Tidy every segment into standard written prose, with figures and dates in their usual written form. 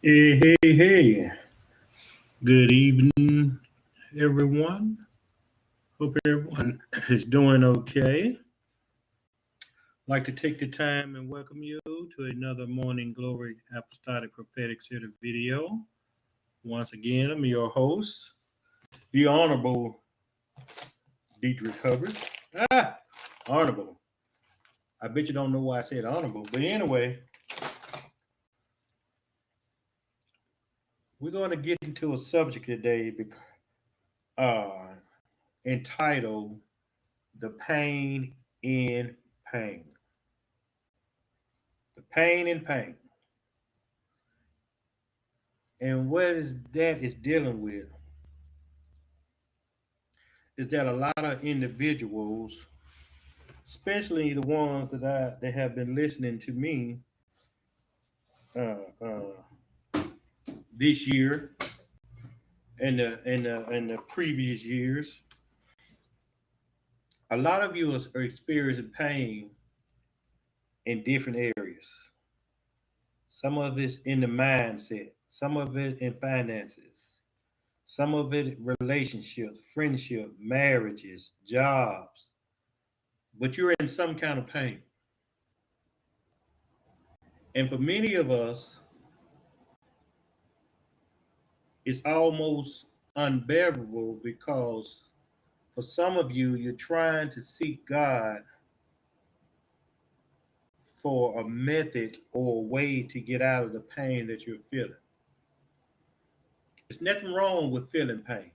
Hey. Good evening, everyone. Hope everyone is doing okay. Like to take the time and welcome you to another Morning Glory Apostolic Prophetic Center video. Once again, I'm your host, the Honorable Dietrich Hubbard. Ah, Honorable. I bet you don't know why I said honorable, but anyway, we're going to get into a subject today uh, entitled The Pain in Pain. The pain in pain. And what is that is dealing with is that a lot of individuals, especially the ones that have been listening to me uh, this year and the previous years, a lot of you are experiencing pain in different areas. Some of it's in the mindset, some of it in finances, some of it relationships, friendship, marriages, jobs, but you're in some kind of pain. And for many of us, it's almost unbearable because for some of you, you're trying to seek God for a method or a way to get out of the pain that you're feeling. There's nothing wrong with feeling pain,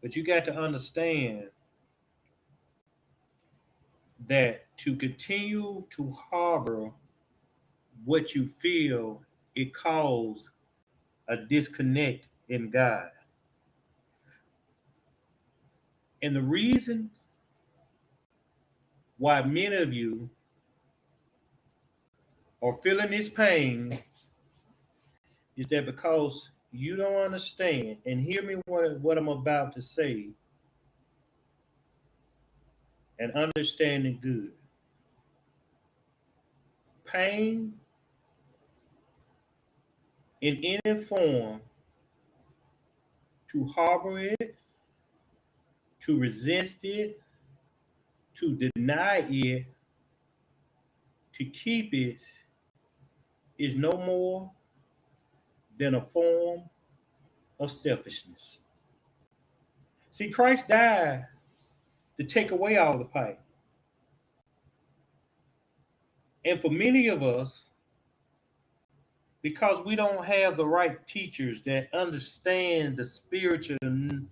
but you got to understand that to continue to harbor what you feel, it causes a disconnect in God. And the reason why many of you are feeling this pain is that because you don't understand, and hear me what I'm about to say, and understand it good. Pain in any form, to harbor it, to resist it, to deny it, to keep it, is no more than a form of selfishness. See, Christ died to take away all the pain. And for many of us, because we don't have the right teachers that understand the spiritual and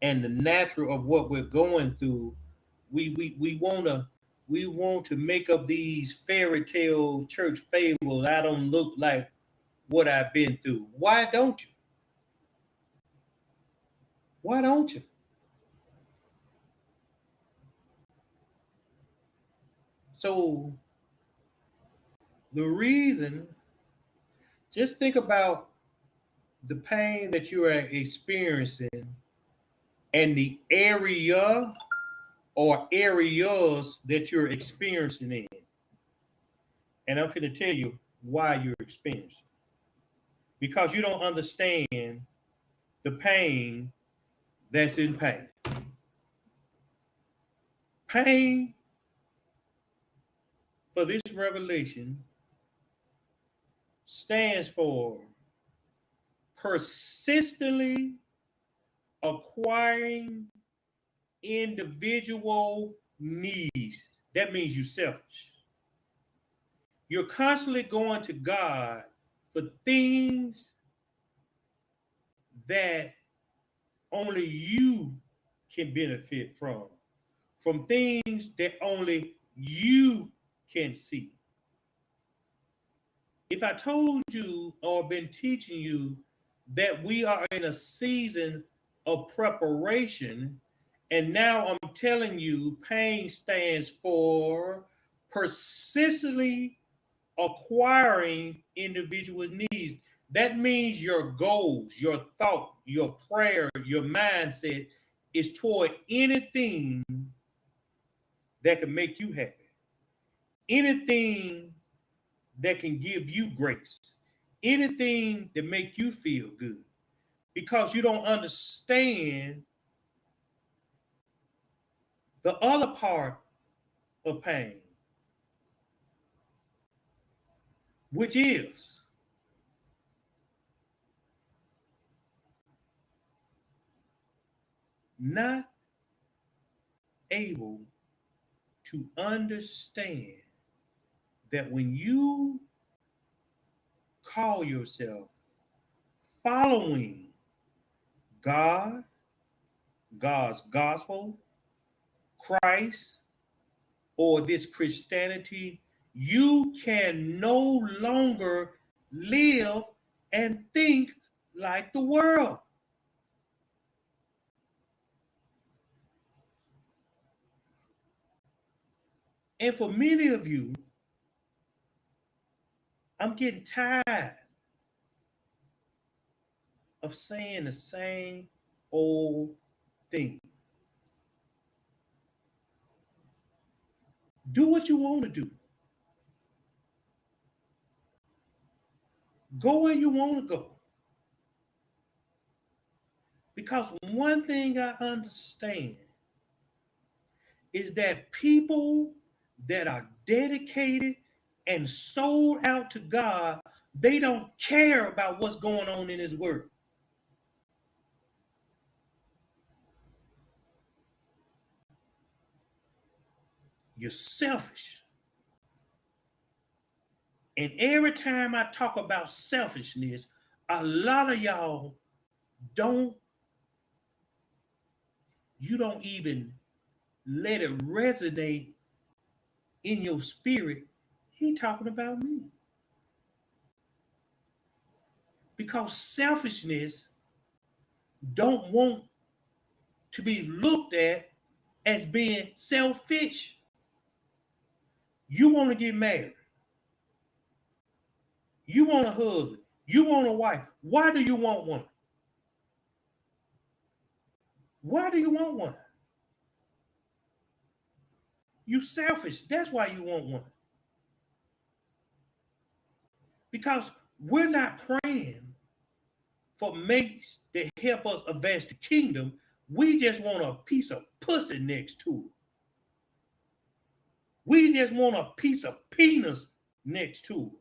the natural of what we're going through, we want to make up these fairy tale church fables. I don't look like what I've been through. Why don't you? Why don't you? So the reason, just think about the pain that you are experiencing and the area or areas that you're experiencing in. And I'm going to tell you why you're experiencing. Because you don't understand the pain that's in pain. Pain for this revelation stands for persistently acquiring individual needs. That means you're selfish. You're constantly going to God for things that only you can benefit from things that only you can see. If I told you or been teaching you that we are in a season of preparation, and now I'm telling you, pain stands for persistently acquiring individual needs. That means your goals, your thought, your prayer, your mindset is toward anything that can make you happy. Anything that can give you grace, anything that make you feel good, because you don't understand the other part of pain, which is not able to understand that when you call yourself following God, God's gospel, Christ, or this Christianity, you can no longer live and think like the world. And for many of you, I'm getting tired of saying the same old thing. Do what you want to do. Go where you want to go. Because one thing I understand is that people that are dedicated and sold out to God, they don't care about what's going on in His Word. You're selfish. And every time I talk about selfishness, a lot of y'all you don't even let it resonate in your spirit. He talking about me. Because selfishness don't want to be looked at as being selfish. You want to get married. You want a husband. You want a wife. Why do you want one? Why do you want one? You selfish. That's why you want one. Because we're not praying for mates that help us advance the kingdom. We just want a piece of pussy next to it. We just want a piece of penis next to it.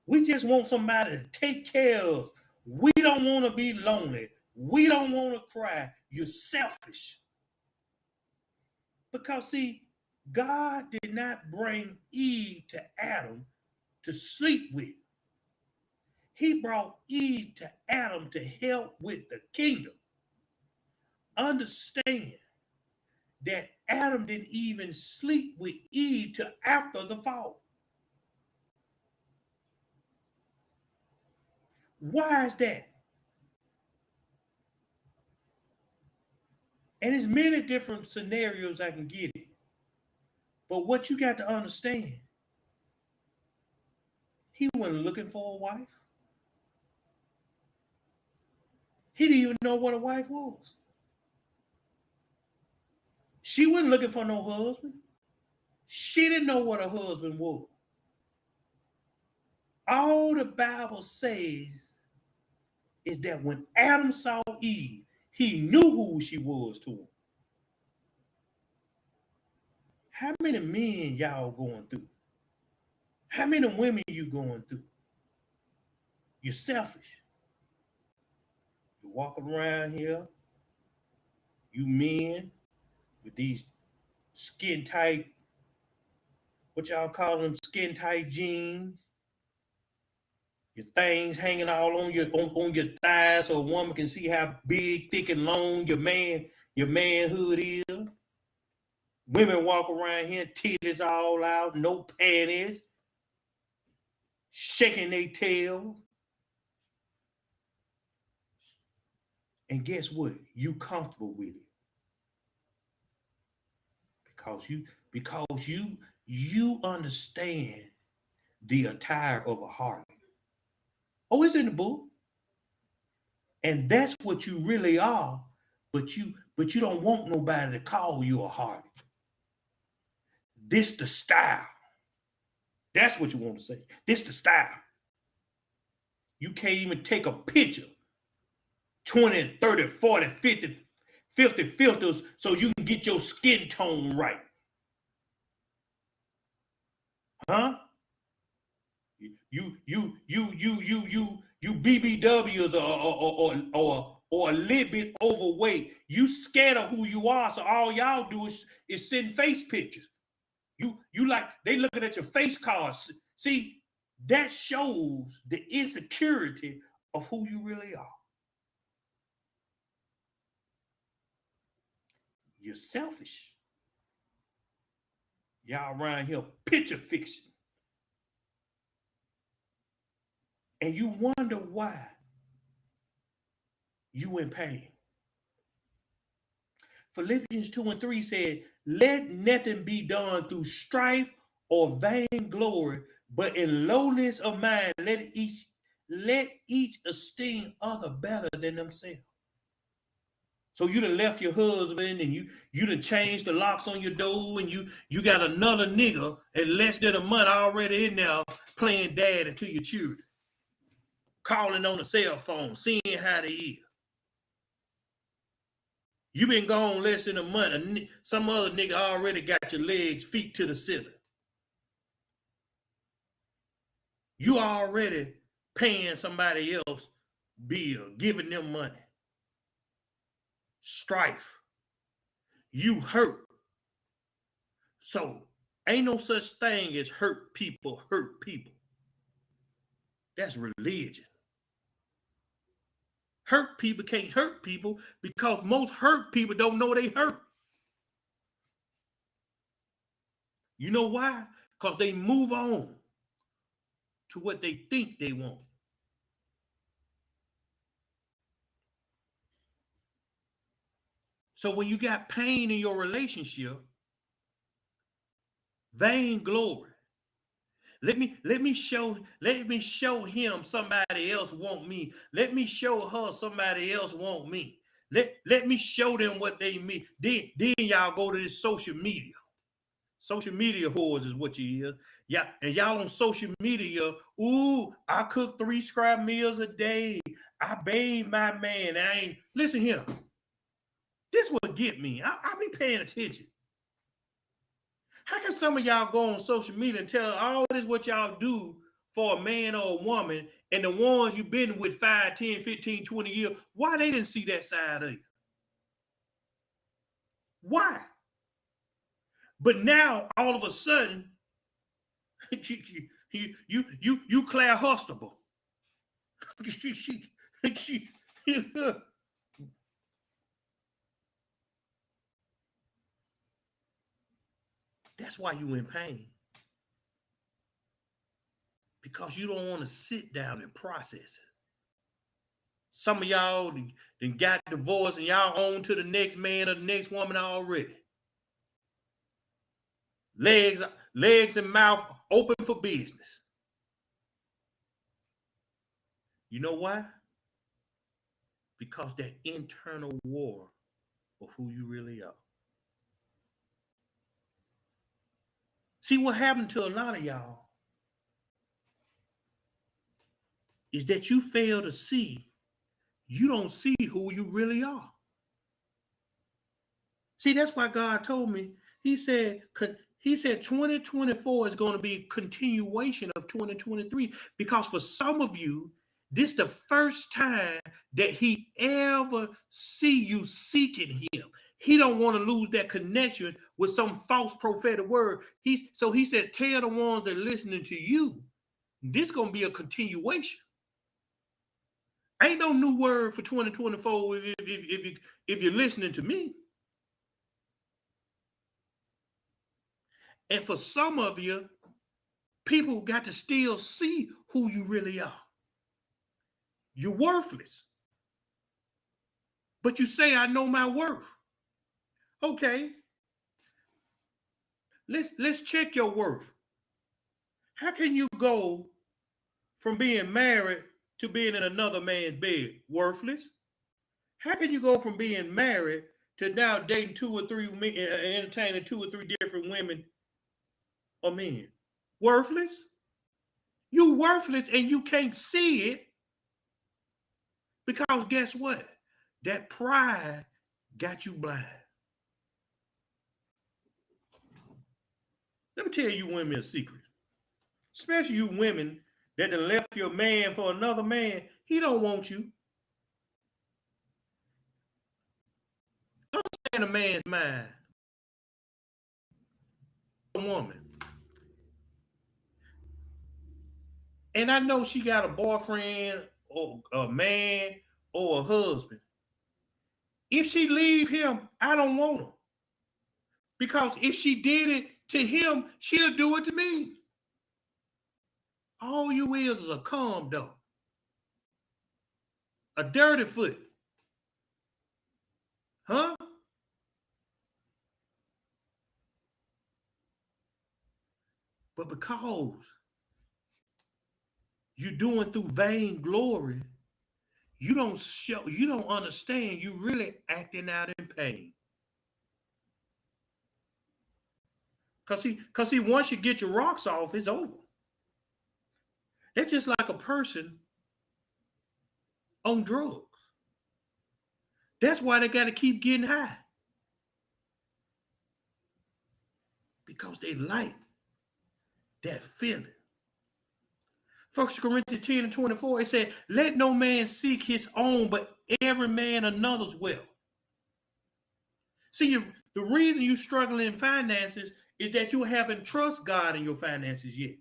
We just want somebody to take care of us. We don't want to be lonely. We don't want to cry. You're selfish. Because, see, God did not bring Eve to Adam to sleep with. He brought Eve to Adam to help with the kingdom. Understand that Adam didn't even sleep with Eve till after the fall. Why is that? And there's many different scenarios I can get in. But what you got to understand, he wasn't looking for a wife. He didn't even know what a wife was. She wasn't looking for no husband. She didn't know what a husband was. All the Bible says is that when Adam saw Eve, he knew who she was to him. How many men y'all going through? How many women you going through? You're selfish. You're walking around here, you men with these skin tight, what y'all call them, skin tight jeans, your things hanging all on your thighs so a woman can see how big, thick, and long your manhood is. Women walk around here, titties all out, no panties, shaking their tail. And guess what? You comfortable with it. Because you understand the attire of a harlot. Oh, it's in the book. And that's what you really are, but you don't want nobody to call you a harlot. This the style. That's what you want to say. This the style. You can't even take a picture 20, 30, 40, 50 filters so you can get your skin tone right. Huh? You BBWs or a little bit overweight. You scared of who you are, so all y'all do is send face pictures. You like they looking at your face cards. See, that shows the insecurity of who you really are. You're selfish. Y'all around here picture fixing. And you wonder why you in pain. Philippians 2 and 3 said, let nothing be done through strife or vainglory, but in lowliness of mind, let each esteem other better than themselves. So you done left your husband and you done changed the locks on your door and you got another nigga at less than a month already in there playing daddy to your children. Calling on the cell phone, seeing how they is. You been gone less than a month. And some other nigga already got your legs, feet to the ceiling. You already paying somebody else bill, giving them money. Strife. You hurt. So ain't no such thing as hurt people hurt people. That's religion. Hurt people can't hurt people because most hurt people don't know they hurt. You know why? Because they move on to what they think they want. So when you got pain in your relationship, vainglory. Let me show him somebody else want me. Let me show her somebody else want me. Let me show them what they mean. Then y'all go to this social media. Social media whores is what you is. Yeah, and y'all on social media, ooh, I cook 3 scrap meals a day. I bathe my man. I ain't listen here. This will get me. I be paying attention. How can some of y'all go on social media and tell all this what y'all do for a man or a woman, and the ones you've been with 5, 10, 15, 20 years, why they didn't see that side of you? Why? But now, all of a sudden, you Claire Hustable. That's why you in pain. Because you don't want to sit down and process it. Some of y'all then got divorced and y'all on to the next man or the next woman already. Legs and mouth open for business. You know why? Because that internal war of who you really are. See, what happened to a lot of y'all is that you fail to see, you don't see who you really are. See, that's why God told me, he said 2024 is going to be a continuation of 2023, because for some of you, this is the first time that he ever see you seeking him. He don't want to lose that connection with some false prophetic word. So he said, tell the ones that are listening to you, this is going to be a continuation. Ain't no new word for 2024 if you're listening to me. And for some of you, people got to still see who you really are. You're worthless. But you say, I know my worth. Okay. Let's check your worth. How can you go from being married to being in another man's bed? Worthless. How can you go from being married to now dating 2 or 3 men, entertaining 2 or 3 different women or men? Worthless. You worthless and you can't see it because guess what? That pride got you blind. Let me tell you women a secret. Especially you women that done left your man for another man. He don't want you. Understand a man's mind. A woman. And I know she got a boyfriend or a man or a husband. If she leave him, I don't want her. Because if she did it to him, she'll do it to me. All you is a calm dog. A dirty foot. Huh? But because you're doing through vain glory, you don't understand, you really acting out in pain. Cause see, once you get your rocks off, it's over. That's just like a person on drugs. That's why they gotta keep getting high. Because they like that feeling. 1 Corinthians 10 and 24, it said, let no man seek his own, but every man another's will. See, the reason you're struggling in finances is that you haven't trust God in your finances yet.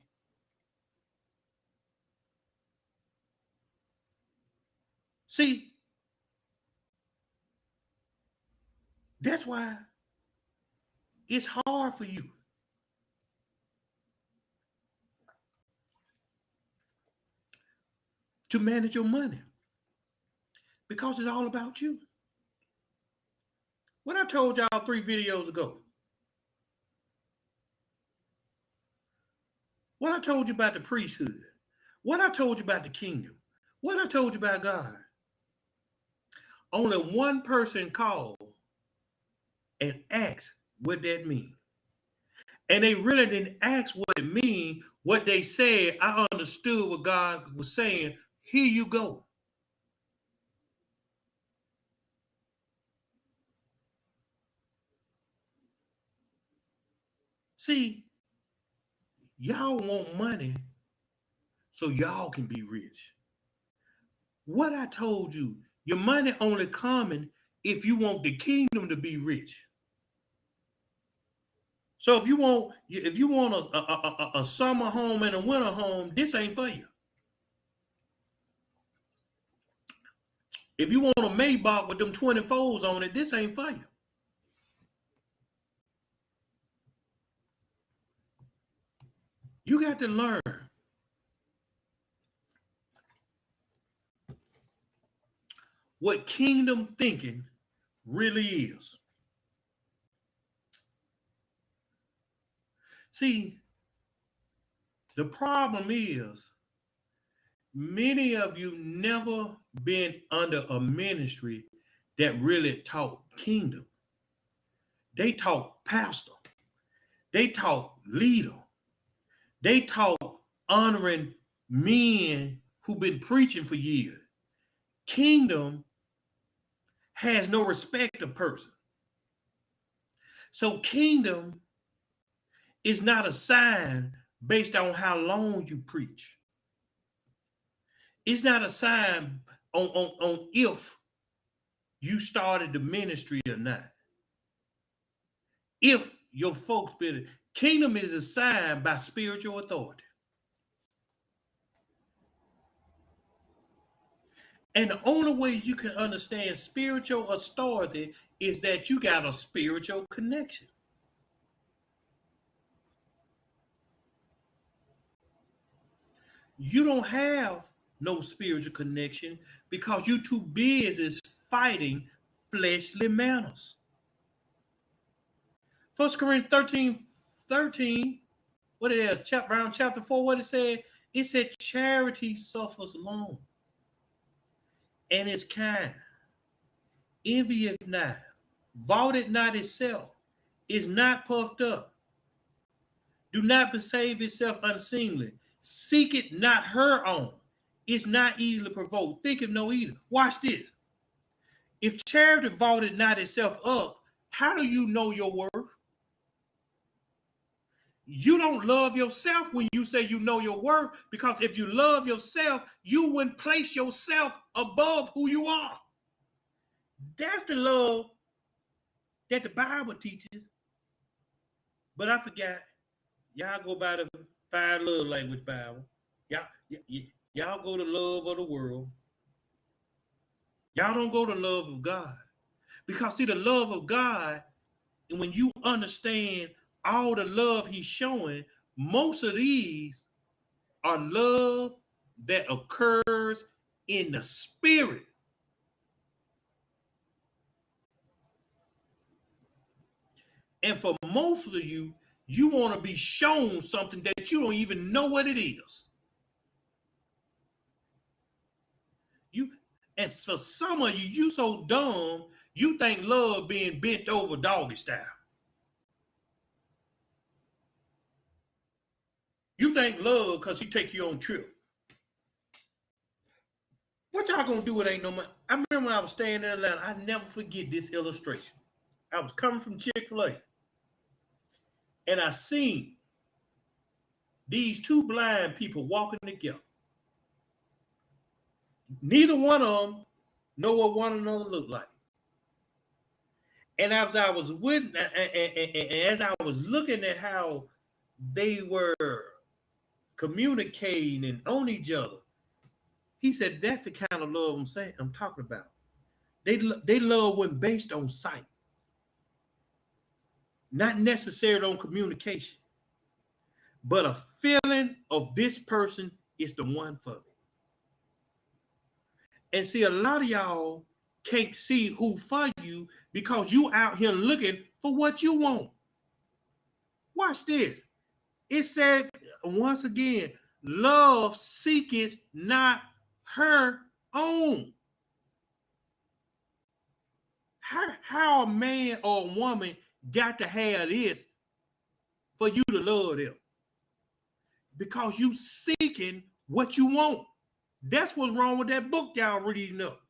See, that's why it's hard for you to manage your money because it's all about you. What I told y'all 3 videos ago, what I told you about the priesthood, what I told you about the kingdom, what I told you about God, only one person called and asked what that means. And they really didn't ask what it means. What they said, I understood what God was saying. Here you go. See, y'all want money so y'all can be rich. What I told you, your money only coming if you want the kingdom to be rich. So if you want a summer home and a winter home, this ain't for you. If you want a Maybach with them 24s on it, this ain't for you. You got to learn what kingdom thinking really is. See, the problem is many of you never been under a ministry that really taught kingdom. They taught pastor. They taught leader. They taught honoring men who've been preaching for years. Kingdom has no respect of person. So kingdom is not a sign based on how long you preach. It's not a sign on if you started the ministry or not. If your folks been, kingdom is a sign by spiritual authority. And the only way you can understand spiritual authority is that you got a spiritual connection. You don't have no spiritual connection because you're too busy fighting fleshly manners. 1 Corinthians 13, what it is, around chapter 4, what it said? It said charity suffers long and is kind, envieth not, vaunteth not itself, is not puffed up, Do not besave itself unseemly. Seek it not her own. It's not easily provoked. Think of no either. Watch this. If charity vaulted not itself up, how do you know your worth? You don't love yourself when you say you know your worth, because if you love yourself, you wouldn't place yourself above who you are. That's the love that the Bible teaches. But I forgot. Y'all go by the 5 love language Bible. Y'all go to love of the world. Y'all don't go to love of God. Because see, the love of God, and when you understand all the love he's showing, most of these are love that occurs in the spirit. And for most of you, you want to be shown something that you don't even know what it is. And for some of you, you so dumb, you think love being bent over doggy style. You think love because he take you on trip. What y'all gonna do with ain't no money? I remember when I was staying in Atlanta, I never forget this illustration. I was coming from Chick-fil-A, and I seen these 2 blind people walking together. Neither one of them know what one another looked like. And as I was as I was looking at how they were communicating and on each other, he said, "That's the kind of love I'm talking about. They love when based on sight, not necessarily on communication, but a feeling of this person is the one for me." And see, a lot of y'all can't see who for you because you out here looking for what you want. Watch this. It said once again, love seeketh not her own. How a man or a woman got to have this for you to love them? Because you seeking what you want. That's what's wrong with that book y'all reading up.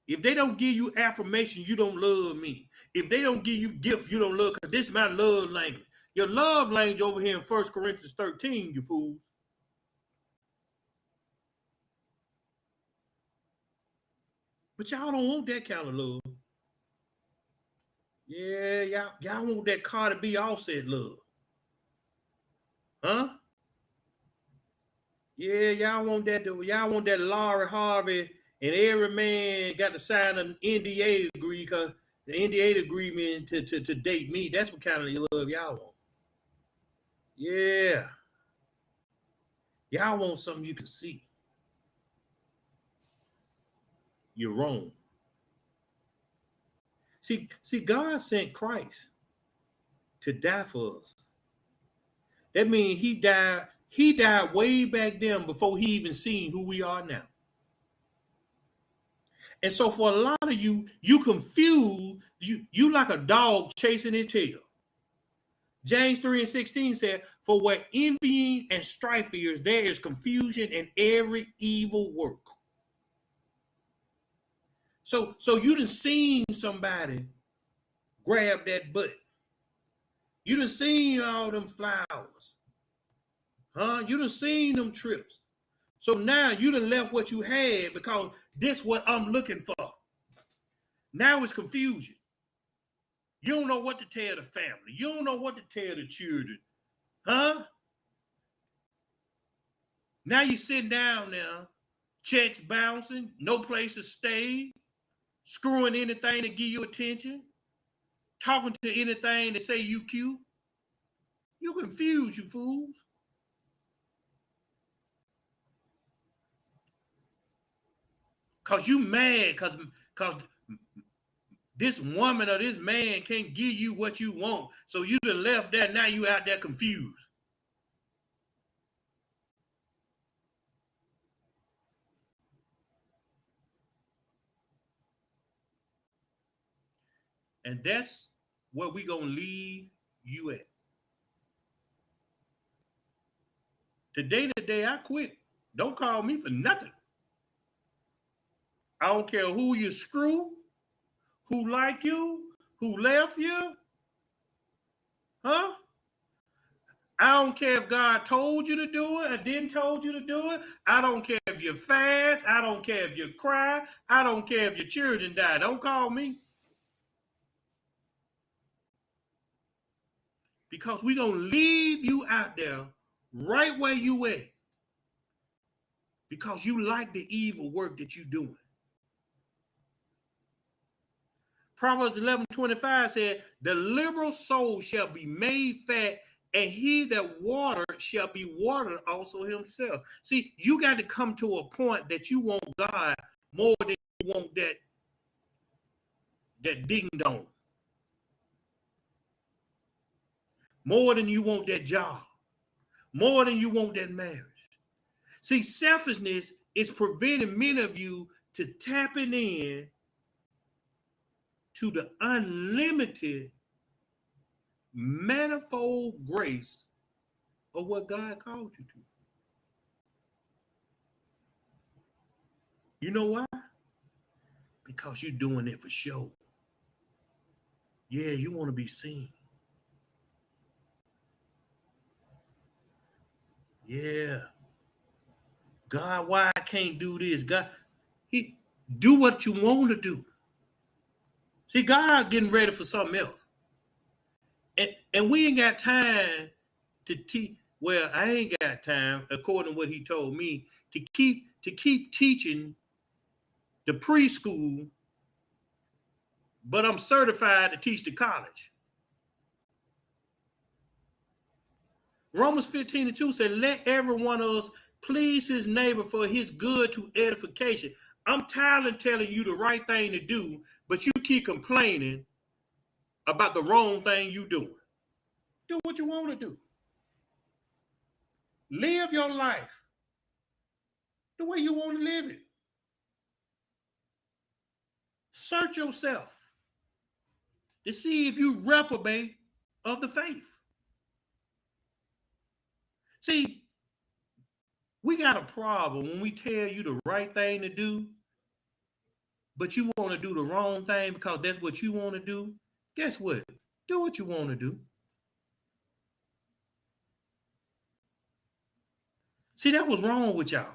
If they don't give you affirmation, you don't love me. If they don't give you gifts, you don't love, because this is my love language. Your love language over here in 1 Corinthians 13, you fools. But y'all don't want that kind of love. Yeah, y'all want that Cardi B Offset love. Huh? Yeah, y'all want that Laurie Harvey and every man got to sign an NDA agree, because the NDA agreement to date me. That's what kind of love y'all want. Yeah. Y'all want something you can see. You're wrong. See, God sent Christ to die for us. That means he died way back then before he even seen who we are now. And so for a lot of you, you confused, you like a dog chasing his tail. James 3:16 said, "For where envying and strife is, there is confusion in every evil work." So you done seen somebody grab that butt. You done seen all them flowers. Huh? You done seen them trips. So now you done left what you had because this what I'm looking for. Now it's confusion. You don't know what to tell the family. You don't know what to tell the children. Huh? Now you sitting down now, checks bouncing, no place to stay, screwing anything to give you attention, talking to anything to say you cute. You confused, you fools. Cause you mad cause this woman or this man can't give you what you want. So you done left that, now you out there confused. And that's where we gonna leave you at. Today, I quit. Don't call me for nothing. I don't care who you screw, who like you, who left you. Huh? I don't care if God told you to do it or didn't told you to do it. I don't care if you fast. I don't care if you cry. I don't care if your children die. Don't call me. Because we're going to leave you out there right where you at. Because you like the evil work that you're doing. Proverbs 11:25 said, the liberal soul shall be made fat, and he that watered shall be watered also himself. See, you got to come to a point that you want God more than you want that ding dong. More than you want that job. More than you want that marriage. See, selfishness is preventing many of you to tapping in to the unlimited manifold grace of what God called you to. You know why? Because you're doing it for show. Yeah, you want to be seen. Yeah. God, why I can't do this? God, he do what you want to do. See, God getting ready for something else. And we ain't got time to teach. Well, I ain't got time, according to what he told me, to keep teaching the preschool, but I'm certified to teach the college. Romans 15:2 said, let every one of us please his neighbor for his good to edification. I'm tired of telling you the right thing to do, but you keep complaining about the wrong thing you doing. Do what you want to do. Live your life the way you want to live it. Search yourself to see if you reprobate of the faith. See, we got a problem when we tell you the right thing to do, but you want to do the wrong thing because that's what you want to do. Guess what? Do what you want to do. See, that was wrong with y'all.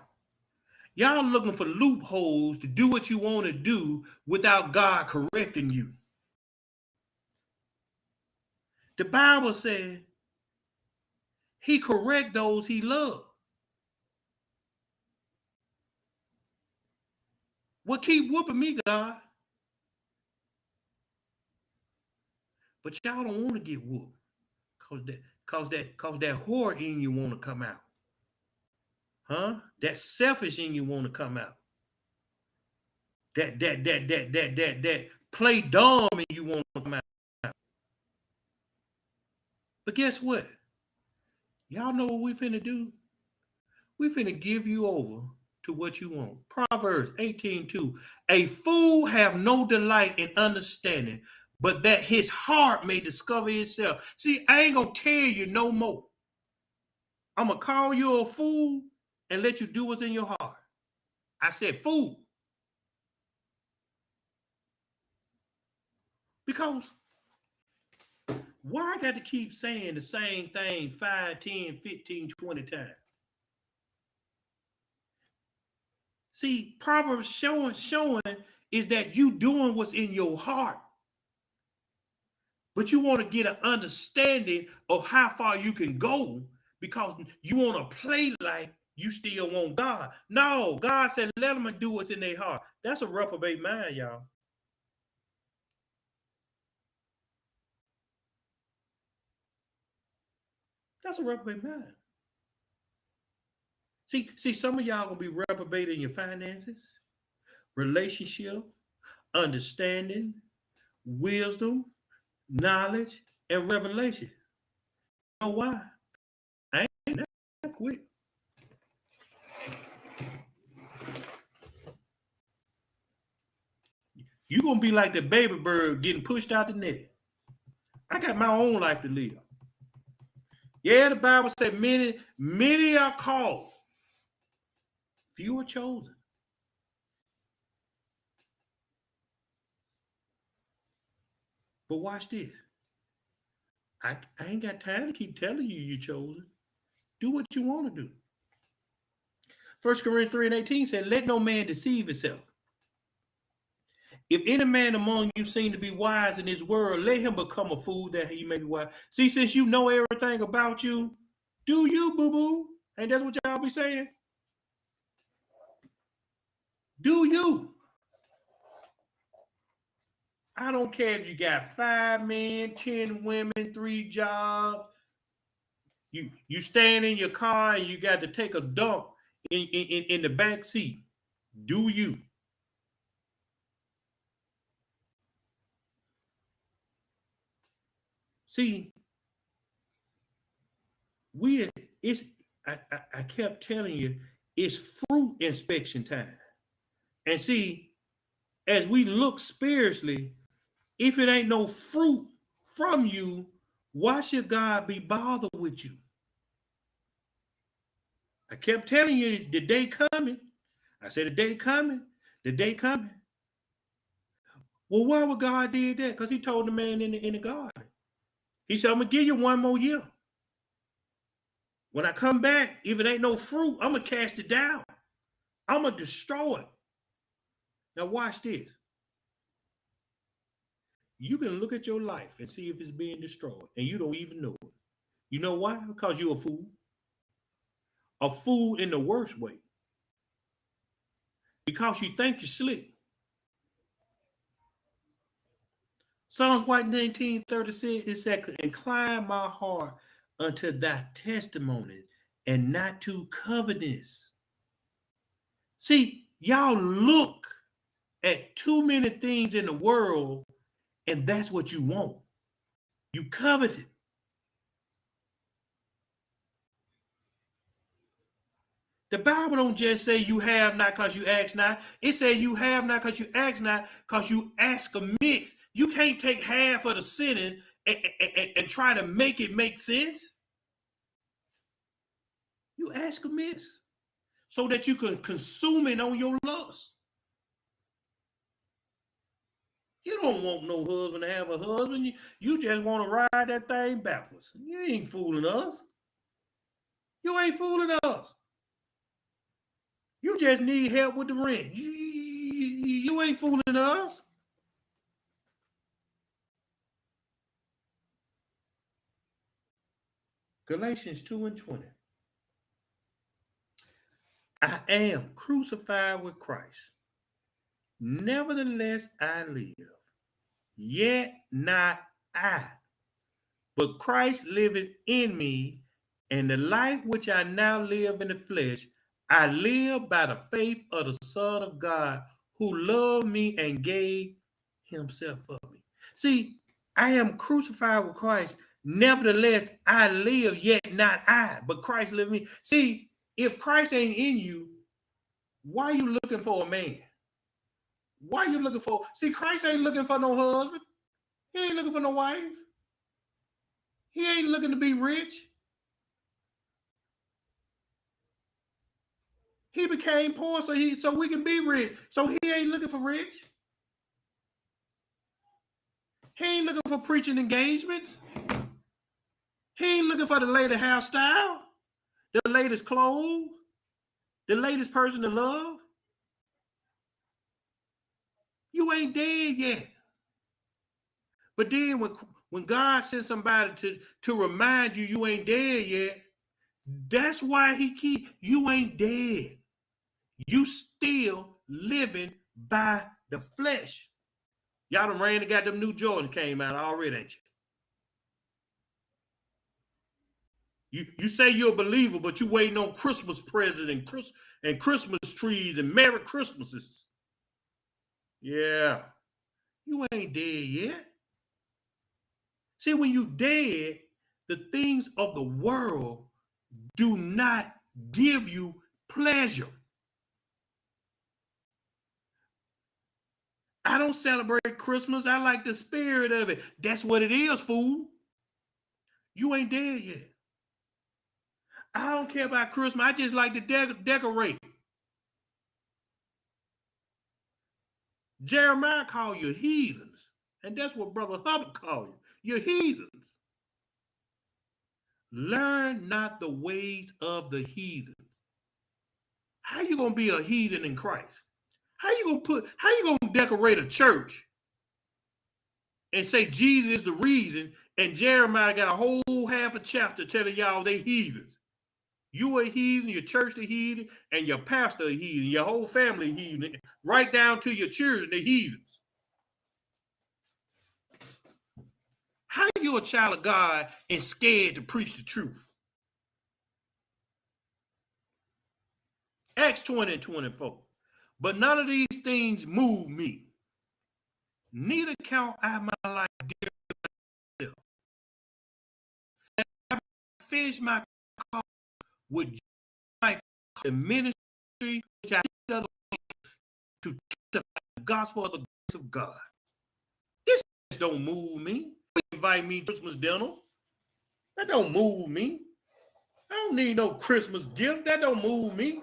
Y'all looking for loopholes to do what you want to do without God correcting you. The Bible said he correct those he loved. Well, keep whooping me, God. But y'all don't want to get whooped. Cause that whore in you want to come out. Huh? That selfish in you want to come out. That play dumb and you want to come out. But guess what? Y'all know what we finna do? We finna give you over to what you want. Proverbs 18:2. A fool have no delight in understanding, but that his heart may discover itself. See, I ain't gonna tell you no more. I'm gonna call you a fool and let you do what's in your heart. I said fool. Because why I got to keep saying the same thing 5, 10, 15, 20 times? See, Proverbs showing is that you doing what's in your heart. But you want to get an understanding of how far you can go because you want to play like you still want God. No, God said, let them do what's in their heart. That's a reprobate mind, y'all. That's a reprobate mind. See, some of y'all gonna be reprobate in your finances, relationship, understanding, wisdom, knowledge, and revelation. You know why? I ain't not quit. You're gonna be like the baby bird getting pushed out the net. I got my own life to live. Yeah, the Bible said many are called, few are chosen. But watch this. I ain't got time to keep telling you you're chosen. Do what you want to do. 1 Corinthians 3 and 18 said, let no man deceive himself. If any man among you seem to be wise in this world, let him become a fool that he may be wise. See, since you know everything about you, do you, boo-boo? Ain't that what y'all be saying? Do you? I don't care if you got 5 men, 10 women, 3 jobs. You stand in your car and you got to take a dump in the back seat. Do you? See, it's I kept telling you it's fruit inspection time. And see, as we look spiritually, if it ain't no fruit from you, why should God be bothered with you? I kept telling you the day coming. I said the day coming, the day coming. Well, why would God did that? Because he told the man in the garden. He said, I'm gonna give you 1 more year. When I come back, if it ain't no fruit, I'm gonna cast it down. I'm gonna destroy it. Now watch this. You can look at your life and see if it's being destroyed, and you don't even know it. You know why? Because you're a fool. A fool in the worst way. Because you think you're slick. Psalms 19:36, it said, incline my heart unto thy testimony and not to covetousness. See, y'all look at too many things in the world, and that's what you want. You covet it. The Bible don't just say you have not because you ask not. It says you have not because you ask not because you ask amiss. You can't take half of the sentence and try to make it make sense. You ask amiss so that you can consume it on your lust. You don't want no husband to have a husband. You just want to ride that thing backwards. You ain't fooling us. You ain't fooling us. You just need help with the rent. You ain't fooling us. Galatians 2 and 20. I am crucified with Christ. Nevertheless, I live. Yet not I, but Christ liveth in me, and the life which I now live in the flesh, I live by the faith of the Son of God, who loved me and gave himself for me. See, I am crucified with Christ. Nevertheless, I live, yet not I, but Christ lives in me. See, if Christ ain't in you, why are you looking for a man? Why are you looking for? See, Christ ain't looking for no husband. He ain't looking for no wife. He ain't looking to be rich. He became poor so we can be rich. So he ain't looking for rich. He ain't looking for preaching engagements. He ain't looking for the latest hairstyle, the latest clothes, the latest person to love. You ain't dead yet. But then when God sends somebody to remind you you ain't dead yet, that's why you ain't dead. You still living by the flesh. Y'all done ran and got them new Jordans came out already, ain't you? You say you're a believer, but you waiting on Christmas presents and Christmas trees and Merry Christmases. Yeah. You ain't dead yet. See, when you dead, the things of the world do not give you pleasure. I don't celebrate Christmas. I like the spirit of it. That's what it is, fool. You ain't dead yet. I don't care about Christmas. I just like to decorate. Jeremiah called you heathens. And that's what Brother Hubbard called you. You're heathens. Learn not the ways of the heathen. How you gonna be a heathen in Christ? How you gonna decorate a church and say Jesus is the reason, and Jeremiah got a whole half a chapter telling y'all they heathens? You a heathen, your church a heathen, and your pastor a heathen, your whole family heathen, right down to your children, the heathens. How are you a child of God and scared to preach the truth? Acts 20 and 24. But none of these things move me. Neither count I my life dear to myself. And I finish my call with my ministry, which I did to the gospel of the grace of God. This don't move me. Invite me to Christmas dinner. That don't move me. I don't need no Christmas gift. That don't move me.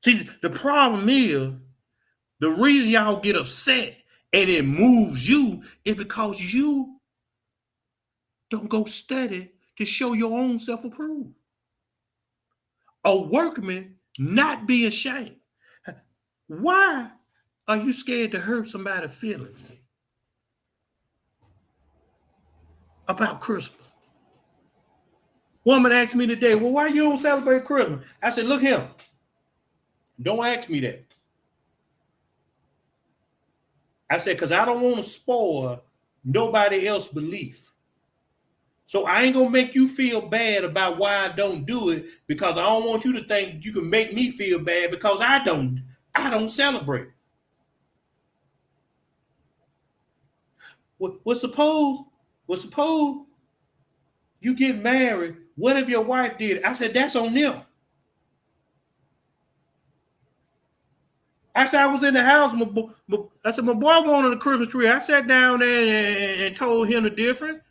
See, the problem is the reason y'all get upset and it moves you is because you don't go study to show your own self-approval. A workman not be ashamed. Why are you scared to hurt somebody's feelings about Christmas? Woman asked me today, well, why you don't celebrate Christmas? I said, look here. Don't ask me that. I said, because I don't want to spoil nobody else's belief. So I ain't gonna make you feel bad about why I don't do it, because I don't want you to think you can make me feel bad because I don't celebrate. Well, suppose you get married. What if your wife did it? I said, that's on them. I said, I was in the house. I said, my boy wanted a Christmas tree. I sat down there and told him the difference.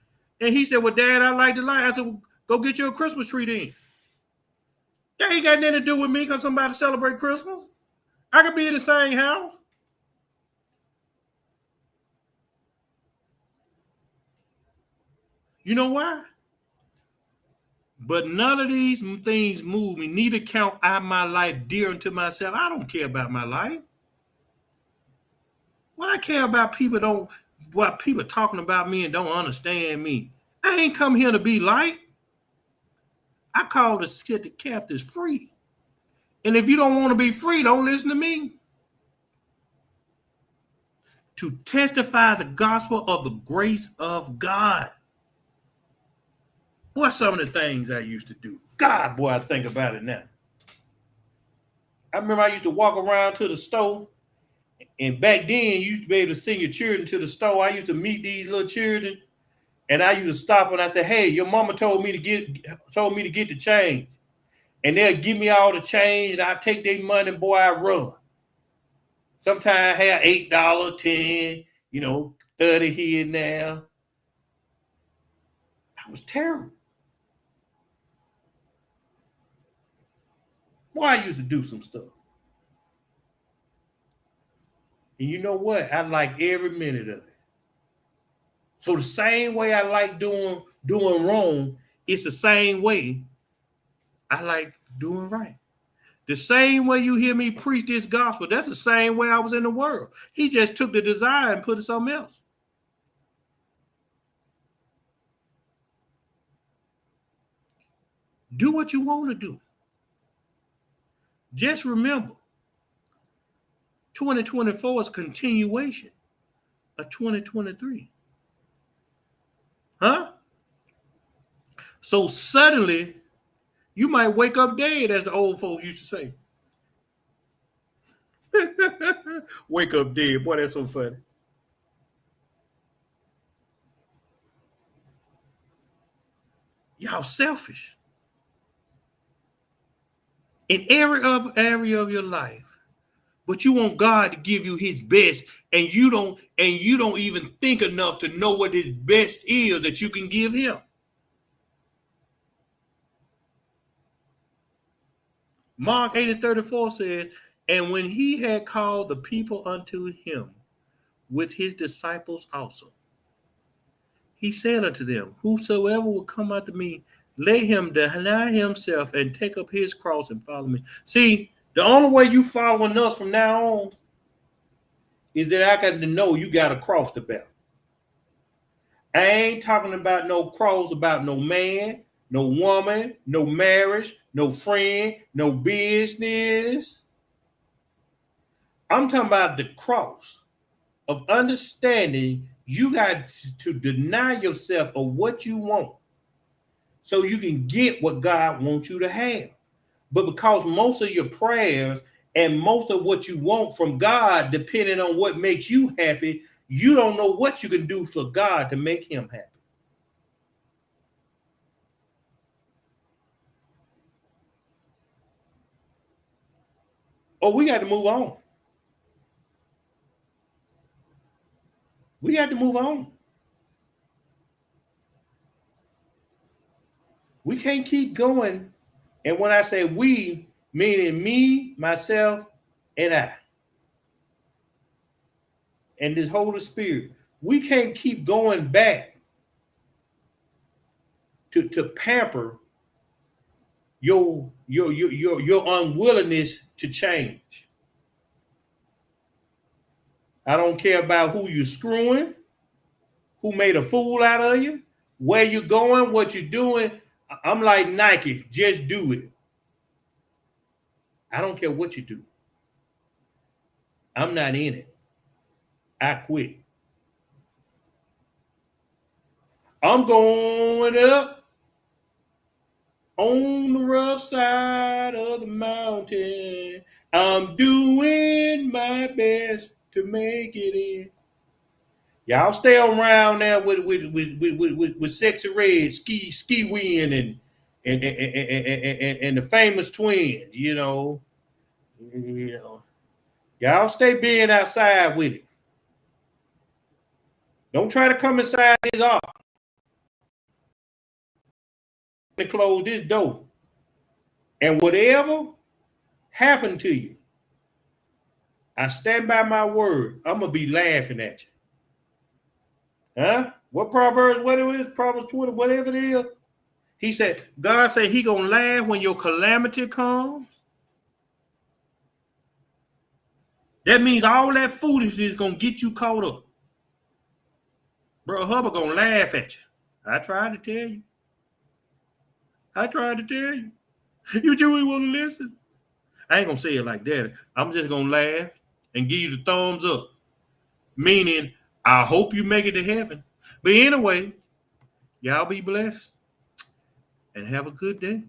And he said, well, Dad, I like the light. I said, well, go get you a Christmas tree then. That ain't got nothing to do with me because somebody celebrate Christmas. I could be in the same house. You know why? But none of these things move me. Neither count I my life dear unto myself. I don't care about my life. What I care about what people talking about me and don't understand me. I ain't come here to be light. I call to set the captives free. And if you don't want to be free, don't listen to me. To testify the gospel of the grace of God. What's some of the things I used to do? God, boy, I think about it now. I remember I used to walk around to the store, and back then you used to be able to send your children to the store. I used to meet these little children, and I used to stop and I said, "Hey, your mama told me to get the change," and they'll give me all the change, and I take their money, boy, I run. Sometimes I have $8, 10, 30 here and there. That was terrible. Boy, I used to do some stuff. And you know what? I like every minute of it. So the same way I like doing wrong, it's the same way I like doing right. The same way you hear me preach this gospel, that's the same way I was in the world. He just took the desire and put it something else. Do what you want to do. Just remember, 2024 is continuation of 2023. Huh? So suddenly, you might wake up dead, as the old folks used to say. Wake up dead. Boy, that's so funny. Y'all selfish. In every other area of your life. But you want God to give you his best, and you don't even think enough to know what his best is that you can give him. Mark 8:34 says, and when he had called the people unto him with his disciples also, he said unto them, whosoever will come unto me, let him deny himself and take up his cross and follow me. See, the only way you following us from now on is that I got to know you got a cross to bear. I ain't talking about no cross about no man, no woman, no marriage, no friend, no business. I'm talking about the cross of understanding you got to deny yourself of what you want so you can get what God wants you to have. But because most of your prayers and most of what you want from God, depending on what makes you happy, you don't know what you can do for God to make him happy. Oh, we got to move on. We got to move on. We can't keep going. And when I say we, meaning me, myself, and I, and this Holy Spirit, we can't keep going back to pamper your unwillingness to change. I don't care about who you're screwing, who made a fool out of you, where you're going, what you're doing. I'm like Nike, just do it. I don't care what you do. I'm not in it. I quit. I'm going up on the rough side of the mountain. I'm doing my best to make it in. Y'all stay around now with Sexy Red, Ski Win, and the famous twins. Y'all stay being outside with it. Don't try to come inside this office and close this door. And whatever happened to you, I stand by my word. I'm gonna be laughing at you. Huh? What Proverbs? What it is? Proverbs 20, whatever it is. He said, God said he gonna laugh when your calamity comes. That means all that foolishness is gonna get you caught up. Bro, Hubbard gonna laugh at you. I tried to tell you. You just want to listen. I ain't gonna say it like that. I'm just gonna laugh and give you the thumbs up. Meaning, I hope you make it to heaven. But anyway, y'all be blessed and have a good day.